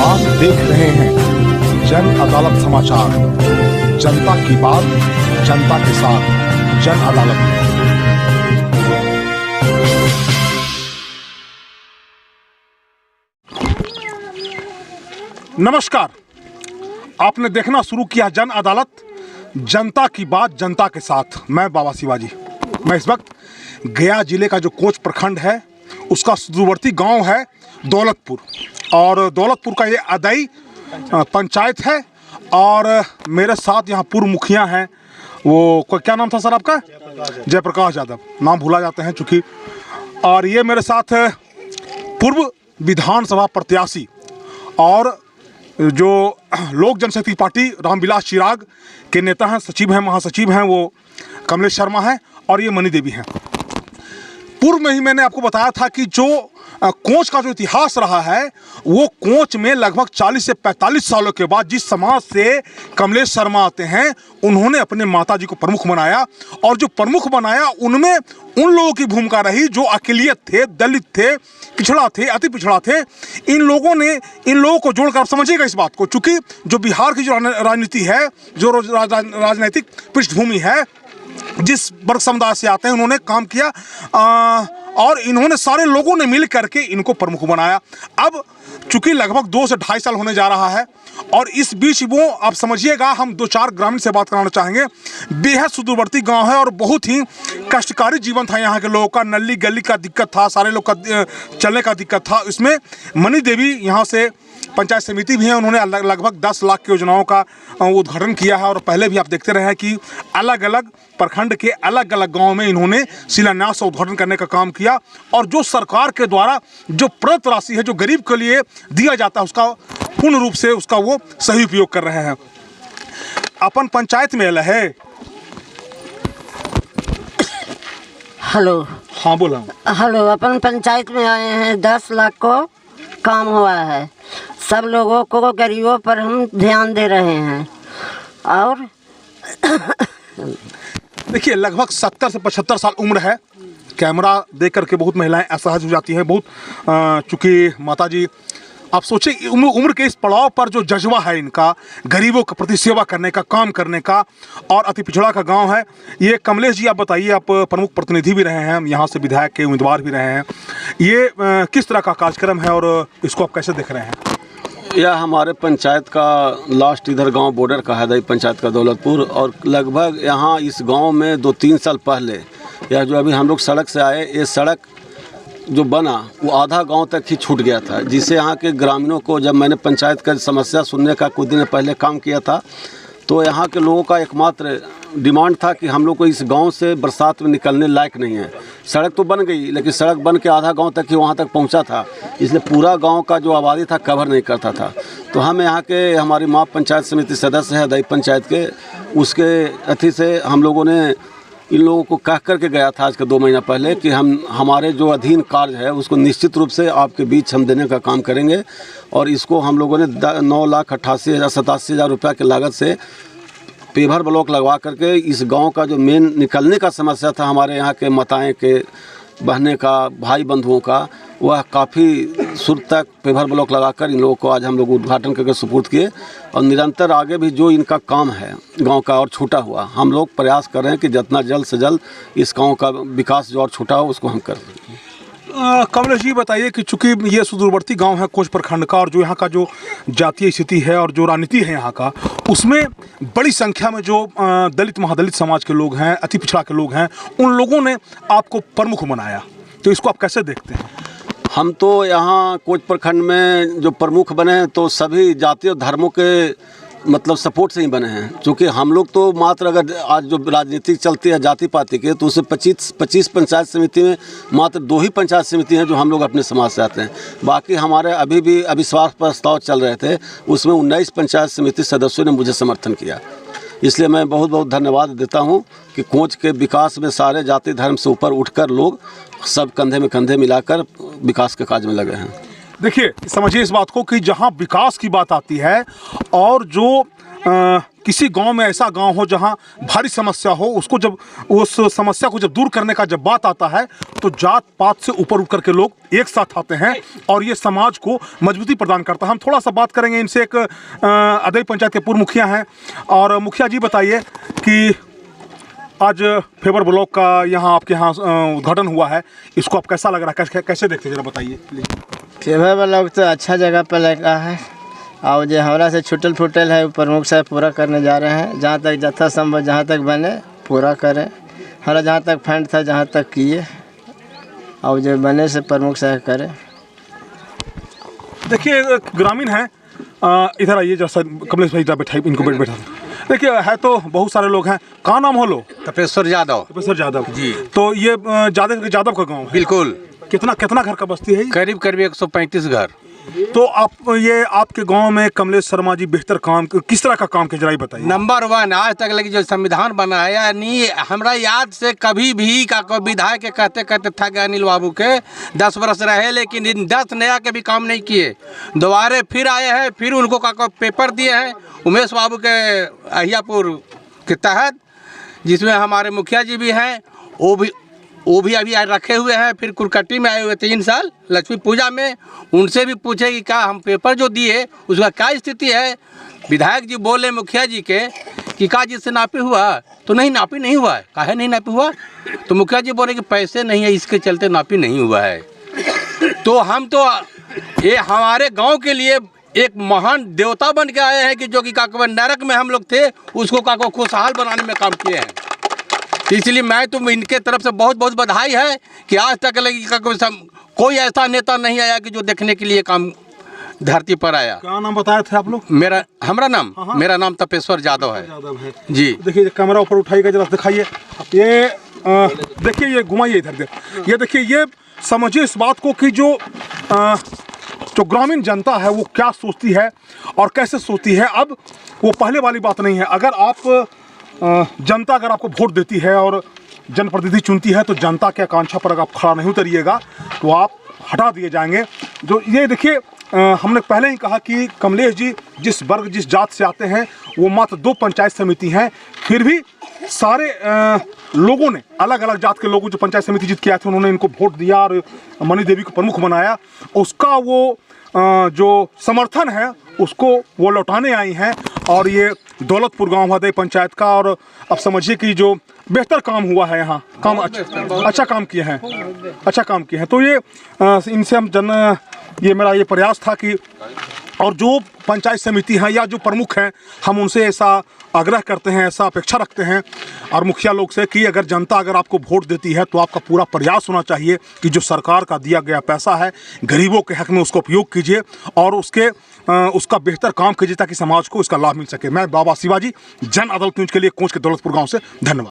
आप देख रहे हैं जन अदालत समाचार। जनता की बात, जनता के साथ, जन अदालत। नमस्कार, आपने देखना शुरू किया जन अदालत, जनता की बात, जनता के साथ। मैं बाबा शिवाजी। मैं इस वक्त गया जिले का जो कोच प्रखंड है उसका सुदूरवर्ती गांव है दौलतपुर, और दौलतपुर का ये अदाई पंचायत है। और मेरे साथ यहाँ पूर्व मुखिया हैं, वो क्या नाम था सर आपका? जयप्रकाश यादव। नाम भूला जाते हैं चूँकि। और ये मेरे साथ पूर्व विधानसभा प्रत्याशी और जो लोक जनशक्ति पार्टी रामविलास चिराग के नेता हैं, सचिव हैं, महासचिव हैं, वो कमलेश शर्मा हैं, और ये मनी देवी हैं। पूर्व में ही मैंने आपको बताया था कि जो कोच का जो इतिहास रहा है, वो कोच में लगभग 40 से 45 सालों के बाद जिस समाज से कमलेश शर्मा आते हैं, उन्होंने अपने माताजी को प्रमुख बनाया। और जो प्रमुख बनाया उनमें उन लोगों की भूमिका रही जो अकेलियत थे, दलित थे, पिछड़ा थे, अति पिछड़ा थे। इन लोगों को जोड़कर आप समझिएगा इस बात को, चूँकि जो बिहार की जो राजनीति है, जो राजनीतिक पृष्ठभूमि है, जिस वर्ग समुदाय से आते हैं, उन्होंने काम किया और इन्होंने सारे लोगों ने मिल करके इनको प्रमुख बनाया। अब चूंकि लगभग 2 से 2.5 साल होने जा रहा है, और इस बीच वो आप समझिएगा, हम 2-4 ग्रामीण से बात कराना चाहेंगे। बेहद सुदूरवर्ती गांव है और बहुत ही कष्टकारी जीवन था यहाँ के लोगों का। नली गली का दिक्कत था, सारे लोग का चलने का दिक्कत था। इसमें मनी देवी यहाँ से पंचायत समिति भी है, उन्होंने लगभग 10 लाख की योजनाओं का उद्घाटन किया है। और पहले भी आप देखते रहे हैं कि अलग अलग प्रखंड के अलग अलग गांव में इन्होंने शिलान्यास और उद्घाटन करने का काम किया। और जो सरकार के द्वारा जो प्रदत्त राशि है, जो गरीब के लिए दिया जाता है, उसका पूर्ण रूप से उसका वो सही उपयोग कर रहे हैं। अपन पंचायत में आया है। हेलो। हाँ बोला। हेलो, अपन पंचायत में आए हैं। 10 लाख को काम हुआ है। सब लोगों को, गरीबों पर हम ध्यान दे रहे हैं। और देखिए, लगभग 70 से 75 साल उम्र है। कैमरा देख करके बहुत महिलाएं असहज हो जाती हैं, बहुत चूँकि माताजी, आप सोचिए उम्र के इस पड़ाव पर जो जज्बा है इनका, गरीबों के प्रति सेवा करने का, काम करने का, और अति पिछड़ा का गांव है ये। कमलेश जी, आप बताइए, आप प्रमुख प्रतिनिधि भी रहे हैं, यहाँ से विधायक के उम्मीदवार भी रहे हैं। ये किस तरह का कार्यक्रम है और इसको आप कैसे देख रहे हैं? यह हमारे पंचायत का लास्ट इधर गांव बॉर्डर का है, दई पंचायत का दौलतपुर। और लगभग यहाँ इस गांव में 2-3 साल पहले यह जो अभी हम लोग सड़क से आए, ये सड़क जो बना वो आधा गांव तक ही छूट गया था, जिससे यहाँ के ग्रामीणों को, जब मैंने पंचायत का समस्या सुनने का कुछ दिन पहले काम किया था, तो यहाँ के लोगों का एकमात्र डिमांड था कि हम लोग को इस गांव से बरसात में निकलने लायक नहीं है। सड़क तो बन गई, लेकिन सड़क बन के आधा गांव तक ही वहाँ तक पहुँचा था, इसलिए पूरा गांव का जो आबादी था कवर नहीं करता था। तो हम यहाँ के, हमारी माँ पंचायत समिति सदस्य है दई पंचायत के, उसके अथी से हम लोगों ने इन लोगों को कह करके गया था आज के 2 महीना पहले कि हम हमारे जो अधीन कार्य है उसको निश्चित रूप से आपके बीच हम देने का काम करेंगे। और इसको हम लोगों ने 9,88,000-87,000 रुपये की लागत से पेवर ब्लॉक लगवा करके इस गांव का जो मेन निकलने का समस्या था, हमारे यहाँ के मताएं के बहने का, भाई बंधुओं का, वह काफ़ी सुर तक पेवर ब्लॉक लगाकर इन लोगों को आज हम लोग उद्घाटन करके सुपुर्द किए। और निरंतर आगे भी जो इनका काम है गांव का और छूटा हुआ, हम लोग प्रयास कर रहे हैं कि जितना जल्द से जल्द इस गांव का विकास जो और छूटा हो उसको हम कर सकें। कमलेश जी, बताइए कि चूँकि ये सुदूरवर्ती गांव है कोच प्रखंड का, और जो यहाँ का जो जातीय स्थिति है और जो राजनीति है यहाँ का, उसमें बड़ी संख्या में जो दलित महादलित समाज के लोग हैं, अति पिछड़ा के लोग हैं, उन लोगों ने आपको प्रमुख बनाया। तो इसको आप कैसे देखते हैं? हम तो यहाँ कोच प्रखंड में जो प्रमुख बने हैं तो सभी जातीय और धर्मों के मतलब सपोर्ट से ही बने हैं। क्योंकि हम लोग तो मात्र, अगर आज जो राजनीति चलती है जाति पाति के, तो उससे 25 पंचायत समिति में मात्र 2 ही पंचायत समिति हैं जो हम लोग अपने समाज से आते हैं। बाकी हमारे अभी भी अविश्वास प्रस्ताव चल रहे थे, उसमें 19 पंचायत समिति सदस्यों ने मुझे समर्थन किया। इसलिए मैं बहुत बहुत धन्यवाद देता हूं कि कोच के विकास में सारे जाति धर्म से ऊपर उठकर लोग सब कंधे में कंधे मिलाकर विकास के काज में लगे हैं। देखिए, समझिए इस बात को कि जहां विकास की बात आती है और जो किसी गांव में ऐसा गांव हो जहां भारी समस्या हो, उसको जब उस समस्या को जब दूर करने का जब बात आता है तो जात पात से ऊपर उठ करके लोग एक साथ आते हैं और ये समाज को मजबूती प्रदान करता है। हम थोड़ा सा बात करेंगे इनसे। एक अदई पंचायत के पूर्व मुखिया हैं, और मुखिया जी बताइए कि आज फेबर ब्लॉक का यहाँ आपके यहाँ उद्घाटन हुआ है, इसको आप कैसा लग रहा है, कैसे देखते हैं, जरा बताइए। फेबर ब्लॉक तो अच्छा जगह पर लगा है, और जो हमारा से छुटल फुटल है प्रमुख साहब पूरा करने जा रहे हैं। जहाँ तक यथा संभव जहाँ तक बने पूरा करें, हमारा जहाँ तक फंड था जहाँ तक किए, और जो बने से प्रमुख साहब करें। देखिए ग्रामीण है, इधर आइए जरा कमलेश भाई, बैठा इनको बैठा। देखिए है तो बहुत सारे लोग हैं। कहाँ नाम हो लो? तपेश्वर यादव। तपेश्वर यादव जी। तो ये यादव का गांव है? बिल्कुल। कितना घर का बस्ती है? करीब 135 घर। तो आपके गांव में कमलेश शर्मा जी बेहतर काम किस तरह का काम के जरा बताइए। नंबर 1 आज तक लगी जो संविधान बनाया नहीं, हमरा याद से कभी भी का कोई विधायक के कहते था कि अनिल बाबू के 10 वर्ष रहे, लेकिन इन 10 नया के भी काम नहीं किए। दोबारे फिर आए हैं, फिर उनको का पेपर दिए हैं उमेश बाबू के अहियापुर के तहत, जिसमें हमारे मुखिया जी भी हैं, वो भी अभी रखे हुए हैं। फिर कुरकट्टी में आए हुए 3 साल लक्ष्मी पूजा में, उनसे भी पूछे कि क्या हम पेपर जो दिए उसका क्या स्थिति है। विधायक जी बोले मुखिया जी के कि का जिससे नापी हुआ, तो नहीं हुआ है। काहे नहीं नापी हुआ? तो मुखिया जी बोले कि पैसे नहीं है, इसके चलते नापी नहीं हुआ है। तो हम तो ये हमारे गाँव के लिए एक महान देवता बन के आए हैं कि जो कि काकवा नरक में हम लोग थे उसको काको खुशहाल बनाने में काम किए हैं। इसलिए मैं तो इनके तरफ से बहुत बहुत बधाई है कि आज तक लगी कोई ऐसा नेता नहीं आया कि जो देखने के लिए काम धरती पर आया। क्या नाम बताए थे आप लोग? मेरा नाम तपेश्वर यादव है जी। देखिए कैमरा ऊपर उठाइएगा जरा, दिखाइए ये, देखिए ये घुमाइए इधर, ये देखिए, ये समझिए इस बात को कि जो ग्रामीण जनता है वो क्या सोचती है और कैसे सोचती है। अब वो पहले वाली बात नहीं है। अगर आप जनता अगर आपको वोट देती है और जनप्रतिनिधि चुनती है तो जनता के आकांक्षा पर अगर आप खड़ा नहीं उतरिएगा तो आप हटा दिए जाएंगे। जो ये देखिए, हमने पहले ही कहा कि कमलेश जी जिस वर्ग जिस जात से आते हैं वो मात्र 2 पंचायत समिति हैं, फिर भी सारे लोगों ने, अलग अलग जात के लोगों जो पंचायत समिति जीत के आए थे उन्होंने इनको वोट दिया और मनी देवी को प्रमुख बनाया। उसका वो जो समर्थन है उसको वो लौटाने आई हैं। और ये दौलतपुर गांव अदई पंचायत का, और अब समझिए कि जो बेहतर काम हुआ है यहाँ, काम अच्छा काम किए हैं। तो ये इनसे हम ये मेरा ये प्रयास था कि, और जो पंचायत समिति हैं या जो प्रमुख हैं हम उनसे ऐसा आग्रह करते हैं, ऐसा अपेक्षा रखते हैं और मुखिया लोग से कि अगर जनता अगर आपको वोट देती है तो आपका पूरा प्रयास होना चाहिए कि जो सरकार का दिया गया पैसा है गरीबों के हक में उसका उपयोग कीजिए और उसका बेहतर काम कीजिए ताकि समाज को इसका लाभ मिल सके। मैं बाबा शिवाजी, जन अदालत न्यूज के लिए कोंच के दौलतपुर गाँव से, धन्यवाद।